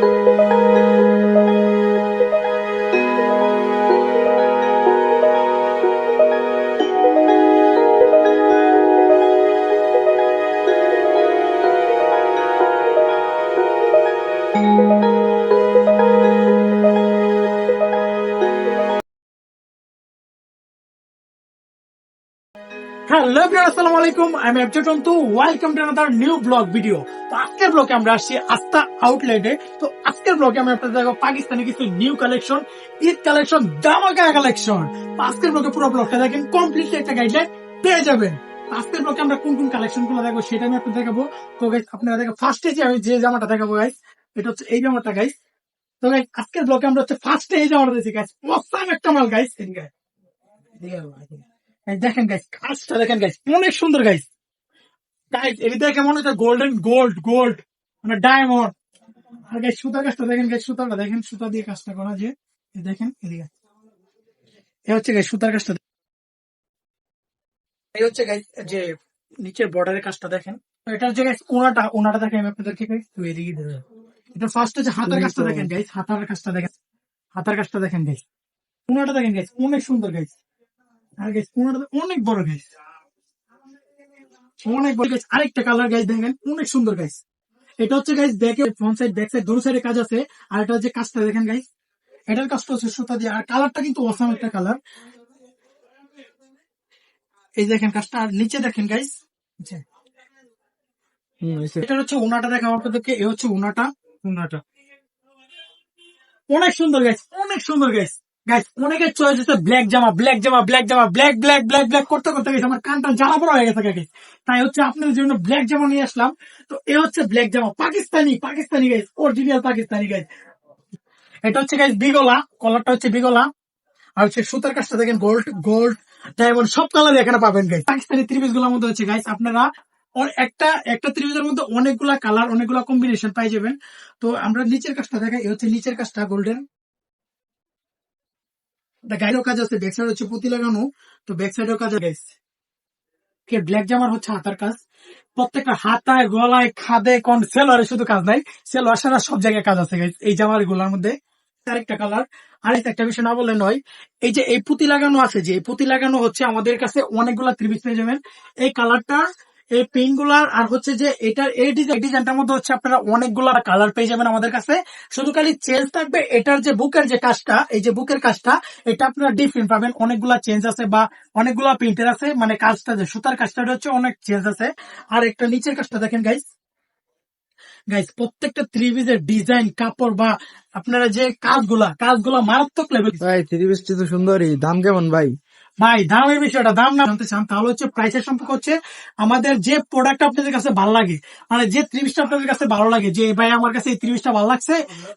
Hello everyone, আসসালামু আলাইকুম। আমি অ্যাবজেটন্তু। Welcome to another new blog video. তো আজকের ব্লগে আমরা আসছি আস্থা আউটলেটে। তো আজকের ব্লগে আমি আপনাদের দেখাবো পাকিস্তানি কিছু নিউ কালেকশন, ঈদ কালেকশন, ধামাকা কালেকশন। তো আজকের ব্লগে পুরো ব্লগটা দেখেন, কমপ্লিটলি একটা গাইডলাইন পেয়ে যাবেন। তো আজকের ব্লগে আমরা কোন কোন কালেকশন গুলো দেখবো সেটা আমি আপনাদের দেখাবো। তো গাইস আপনারা দেখো, ফার্স্টে যে আমি যে জামাটা দেখাবো গাইস, এটা হচ্ছে এই জামাটা গাইস। তো গাইস আজকের ব্লগে আমরা হচ্ছে ফার্স্টে এই জামাটা দিয়েছি গাইস, অসাম একটা মাল গাইস। দেখেন গাইস, কাজটা দেখেন গাইস, অনেক সুন্দর গাইস। গাইস এটা দেখে মনে হচ্ছে গোল্ডেন গোল্ড গোল্ড, মানে ডায়মন্ড। আর গাইস সুতার কাজটা দেখেন গাইস, সুতাটা দেখেন, সুতা দিয়ে কাজটা করা যে দেখেন এদিকে। এ হচ্ছে গাইস সুতার কাজটা, এই হচ্ছে গাইস যে নিচের বর্ডারের কাজটা দেখেন। তো এটা হচ্ছে গাইস ওনাটা, ওনাটা দেখেন আমি আপনাদেরকে গাইস তো এদিকে দেবো। এটা ফার্স্ট হচ্ছে হাতার কাজটা দেখেন গাইস, হাতার কাজটা দেখেন, হাতার কাজটা দেখেন গাইস। ওনাটা দেখেন গাইস, অনেক সুন্দর গাইস। আর গাইস ওনাটা অনেক বড় গাইস, অনেক বড় গাইস। আরেকটা কালার গাইস দেখেন, অনেক সুন্দর গাইস। এটা হচ্ছে গাইস ব্যাকে ফ্রন্ট সাইড ব্যাক সাইড দুই সাইডে কাজ আছে। আর এটা হচ্ছে কাজটা দেখেন গাইস, এটার কাজটা হচ্ছে সুতা দিয়ে। আর কালারটা কিন্তু অসাম একটা কালার, এই দেখেন কাজটা। আর নিচে দেখেন গাইস, এটা হচ্ছে ওনাটা দেখেন আপনাদেরকে। এ হচ্ছে ওনাটা, ওনাটা অনেক সুন্দর গাইস, অনেক সুন্দর গাইস। গাইস অনেকের চয়েস হচ্ছে ব্ল্যাক জামা, ব্ল্যাক জামা, ব্ল্যাক জামা, ব্ল্যাক ব্ল্যাক ব্ল্যাক ব্ল্যাক করতে করতে গেছে আমার কানটা জ্বালা পড়া হয়ে গেছে গাইস। তাই হচ্ছে আপনাদের জন্য ব্ল্যাক জামা নিয়ে আসলাম। তো এ হচ্ছে ব্ল্যাক জামা, Pakistani, Pakistani guys, original Pakistani guys. এটা হচ্ছে গাইস বিগলা, কলারটা হচ্ছে বিগলা। আর হচ্ছে সুতার কাজটা দেখেন, গোল্ড গোল্ড ডায়মন্ড সব কালার এখানে পাবেন গাইস। পাকিস্তানি ত্রিপিস গুলোর মধ্যে হচ্ছে গাইস আপনারা একটা একটা ত্রিপিসের মধ্যে অনেকগুলা কালার, অনেকগুলা কম্বিনেশন পাই যাবেন। তো আমরা নিচের কাজটা দেখাই, এই হচ্ছে নিচের কাজটা গোল্ডেন। গাইরও কাজ আছে, ব্যাক সাইড হচ্ছে পুঁতি লাগানো। তো ব্যাক সাইডেও কাজ গাইস। ব্ল্যাক জামার হচ্ছে হাতার কাজ, প্রত্যেকটা হাতায় গলায় খাদে কোন সেলোয়ারে শুধু কাজ নাই, সেলোয়ার সারা সব জায়গায় কাজ আছে guys এই জামার গুলার মধ্যে। আরেকটা কালার, আরেকটা একটা বিষয় না বললে নয়, এই যে এই পুঁতি লাগানো আছে, যে এই পুঁতি লাগানো হচ্ছে আমাদের কাছে অনেকগুলা ত্রিপিস পেয়ে যাবেন। এই কালারটা, এই পেন গুলার, আর হচ্ছে যে এটার এই ডিজাইনটার মধ্যে হচ্ছে আপনারা অনেকগুলা কালার পেয়ে যাবেন আমাদের কাছে। শুধু খালি চেঞ্জ থাকবে এটার যে বুকের যে কাজটা, এই যে বুকের কাজটা, এটা আপনারা ডিফারেন্ট পাবেন। অনেকগুলা চেঞ্জ আছে বা অনেকগুলা প্রিন্টের আছে, মানে কাজটা যে সুতার কাজটা হচ্ছে অনেক চেঞ্জ আছে। আর একটা নিচের কাজটা দেখেন গাইস, গাইস প্রত্যেকটা থ্রি পিসের ডিজাইন, কাপড় বা আপনারা যে কাজগুলা, কাজগুলা মারাত্মক লেভেল। ভাই থ্রি পিসটি তো সুন্দরই, দাম কেমন ভাই? ভাই দামের বিষয়টা, দাম না জানতে চান তাহলে হচ্ছে প্রাইসের সম্পর্ক হচ্ছে আমাদের যে প্রোডাক্ট আপনাদের কাছে ভালো লাগে, মানে যে ত্রিশটা আপনাদের কাছে ভালো লাগে, যে ভাই আমার কাছে এই ত্রিশটা ভালো লাগছে,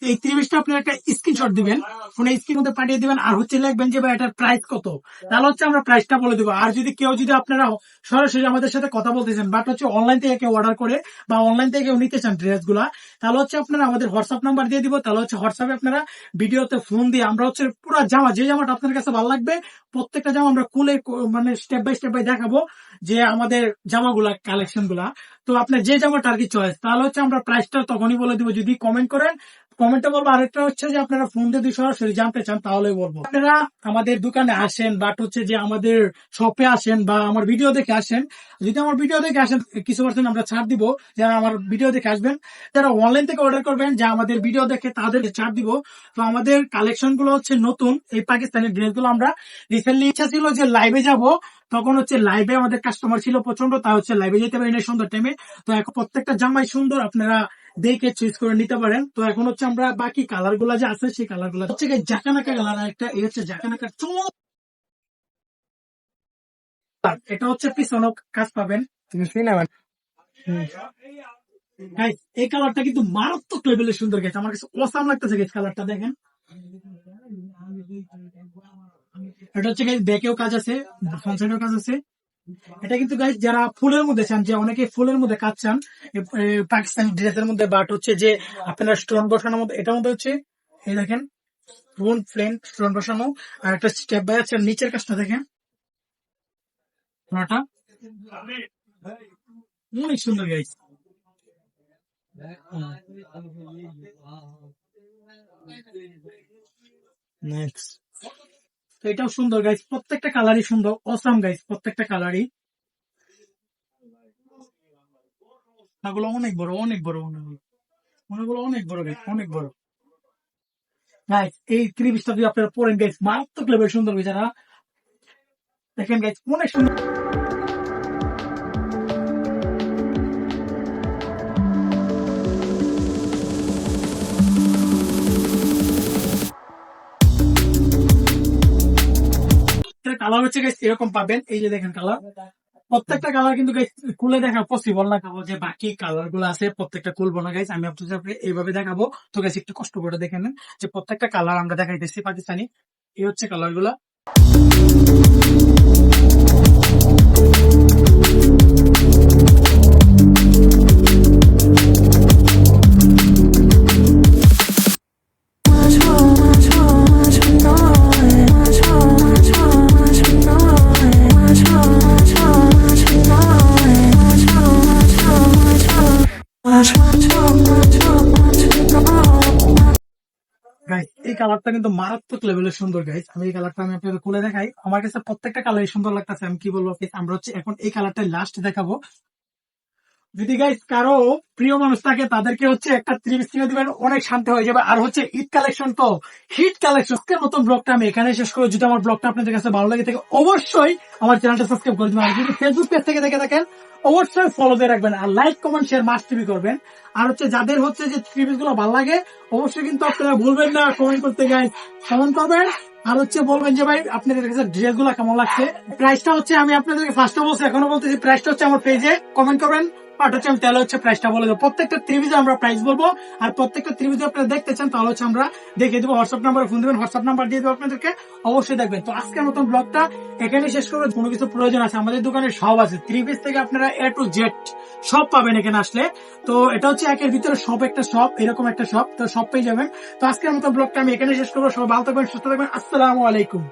এই ত্রিশটা আপনি একটা স্ক্রিনশট দিবেন, ফোনে স্ক্রিন মধ্যে পাঠিয়ে দিবেন। আর হচ্ছে লিখবেন যে ভাই এটার প্রাইস কত, তাহলে হচ্ছে আমরা প্রাইসটা বলে দিব। আর যদি কেউ, যদি আপনারা সরাসরি আমাদের সাথে কথা বলতে চান, বাট হচ্ছে অনলাইন থেকে কেউ অর্ডার করে বা অনলাইন থেকে কেউ নিতে চান ড্রেস গুলা, তাহলে হচ্ছে আপনারা আমাদের হোয়াটসঅ্যাপ নাম্বার দিয়ে দিব। তাহলে হচ্ছে হোয়াটসঅ্যাপে আপনারা ভিডিওতে ফোন দিয়ে আমরা হচ্ছে পুরো জামা, যে জামাটা আপনার কাছে ভালো লাগবে প্রত্যেকটা জামা আমরা খুলে মানে স্টেপ বাই দেখাবো যে আমাদের জামাগুলা, কালেকশন গুলা। তো আপনার যে জামাটা আর কি চয়েস, তাহলে হচ্ছে আমরা প্রাইসটা তখনই বলে দিব যদি কমেন্ট করেন। কমেন্টে বলবো। আরেকটা হচ্ছে যে আপনারা ফোন দিয়ে সরাসরি জানতে চান তাহলে বলবো। আপনারা আমাদের দোকানে আসেন, বাট হচ্ছে যে আমাদের শপে আসেন বা আমার ভিডিও দেখে আসেন। যদি আমার ভিডিও দেখে আসেন কিছু পার্সেন্ট আমরা ছাড় দিব, যারা আমার ভিডিও দেখে আসবেন। যারা অনলাইন থেকে অর্ডার করবেন, যা আমাদের ভিডিও দেখে তাদেরকে ছাড় দিব। তো আমাদের কালেকশন গুলো হচ্ছে নতুন, এই পাকিস্তানি ড্রেস গুলো আমরা রিসেন্টলি ইচ্ছা ছিল যে লাইভে যাব, তখন হচ্ছে লাইভে আমাদের কাস্টমার ছিল প্রচন্ড, তা হচ্ছে লাইভে যেতে পারি না সন্ধ্যার টাইমে। তো এখন প্রত্যেকটা জামাই সুন্দর, আপনারা দেখে চুজ করে নিতে পারেন। তো এখন হচ্ছে আমরা বাকি কালার গুলা যে আছে সেই কালার গুলা হচ্ছে জাকানাকা কালার, একটা এই হচ্ছে জাকানাকার চমৎকার। এটা হচ্ছে পিছনে কাজ পাবেন। তুমি সিনেমা Guys, এই কালারটা কিন্তু মারাত্মক লেভেলের সুন্দর গেছে, আমার কাছে অসাম লাগতেছে গেছে কালারটা দেখেন। এটা হচ্ছে ব্যাকেও কাজ আছে, ফ্রন্ট সাইডেও কাজ আছে। এটা কিন্তু গাইজ যারা ফুলের মধ্যে চান, যে অনেকে ফুলের মধ্যে কাজ চান পাকিস্তানি ড্রেসের মধ্যে, বাট হচ্ছে যে আপনারা স্টোন বসানোর মধ্যে, এটার মধ্যে হচ্ছে এই দেখেন ফ্রন্ট প্লেন স্টোন বসানো। আর একটা স্টেপ বাই আছে নিচের কাজটা দেখেন, পুরোটা অনেক সুন্দর গাইজ। নেক্সট। তো এটাও সুন্দর গাইস, প্রত্যেকটা কালারই সুন্দর, অসাম গাইস, প্রত্যেকটা কালারই। এগুলো অনেক বড়, অনেক বড়, মনেগুলো অনেক বড় গাইস, অনেক বড়। গাইস এই 3 পিসটা যদি আপনারা পরেন গাইস, মারাত্মক লেভেল সুন্দর বেচারা। দেখেন গাইস অনেক সুন্দর। কালার হচ্ছে গাইস এরকম পাবেন, এই যে দেখেন কালার, প্রত্যেকটা কালার কিন্তু গাইস খুলে দেখা পসিবল না, খাবো যে বাকি কালার গুলো আছে প্রত্যেকটা খুলবো না গাইস, আমি আপনাদের এইভাবে দেখাবো। তো গাইস একটু কষ্ট করে দেখে নেন যে প্রত্যেকটা কালার আমরা দেখাইতেছি পাকিস্তানি। এই হচ্ছে কালার গুলা। গাইস এই কালারটা কিন্তু মারাত্মক লেভেলের সুন্দর গাইস, আমি এই কালারটা আমি আপনাদের খুলে দেখাই। আমার কাছে প্রত্যেকটা কালারই সুন্দর লাগতেছে, আমি কি বলবো guys, আমরা হচ্ছে এখন এই কালারটা লাস্ট দেখাবো। যদি গাইস কারো প্রিয় মানুষ থাকে তাদেরকে হচ্ছে একটা 3 পিস কিনে দিবেন, অনেক শান্তি হয়ে যাবে। আর হচ্ছে ঈদ কালেকশন, তো হিট কালেকশন। আজকের মতন ব্লগটা আমি এখানে শেষ করে, যদি আমার ব্লগটা আপনাদের কাছে ভালো লাগে থাকে অবশ্যই আমার চ্যানেলটা সাবস্ক্রাইব করে দিবেন। আর যদি ফেসবুক পেজ থেকে দেখে থাকেন অবশ্যই ফলো দিয়ে রাখবেন, আর like comment share must TV করবেন। আর হচ্ছে যাদের হচ্ছে যে 3 পিস গুলো ভালো লাগে অবশ্যই কিন্তু আপনারা ভুলবেন না কমেন্ট করতে, গাইস কমেন্ট করবেন। আর হচ্ছে বলবেন যে ভাই আপনাদের কাছে ড্রেস গুলা কেমন লাগছে। প্রাইসটা হচ্ছে আমি আপনাদেরকে ফার্স্টে বলছি, এখনো বলতেছি, প্রাইসটা হচ্ছে আমার পেজে কমেন্ট করবেন, বাট হচ্ছে আমি তাহলে হচ্ছে প্রাইসটা বলে দেবো। প্রত্যেকটা 3 পিসে আমরা প্রাইস বলবো, আর প্রত্যেকটা 3 পিসে আপনারা দেখতে চান তাহলে হচ্ছে আমরা দেখিয়ে দেবো। হোয়াটসঅ্যাপ নাম্বারে ফোন দেবেন, হোয়াটসঅ্যাপ নাম্বার দিয়ে দেবো আপনাদেরকে, অবশ্যই দেখবেন। তো আজকের মতন ব্লগটা এখানে শেষ করবো। কোনো কিছু প্রয়োজন আছে আমাদের দোকানে সব আছে, 3 পিস থেকে আপনারা A to Z সব পাবেন এখানে আসলে। তো এটা হচ্ছে একের ভিতরে সব একটা শপ, এরকম একটা শপ, তো সব পেয়ে যাবেন। তো আজকের মতো ব্লগটা আমি এখানে শেষ করবো। সবাই ভালো থাকবেন, সুস্থ থাকবেন, আসসালামু আলাইকুম।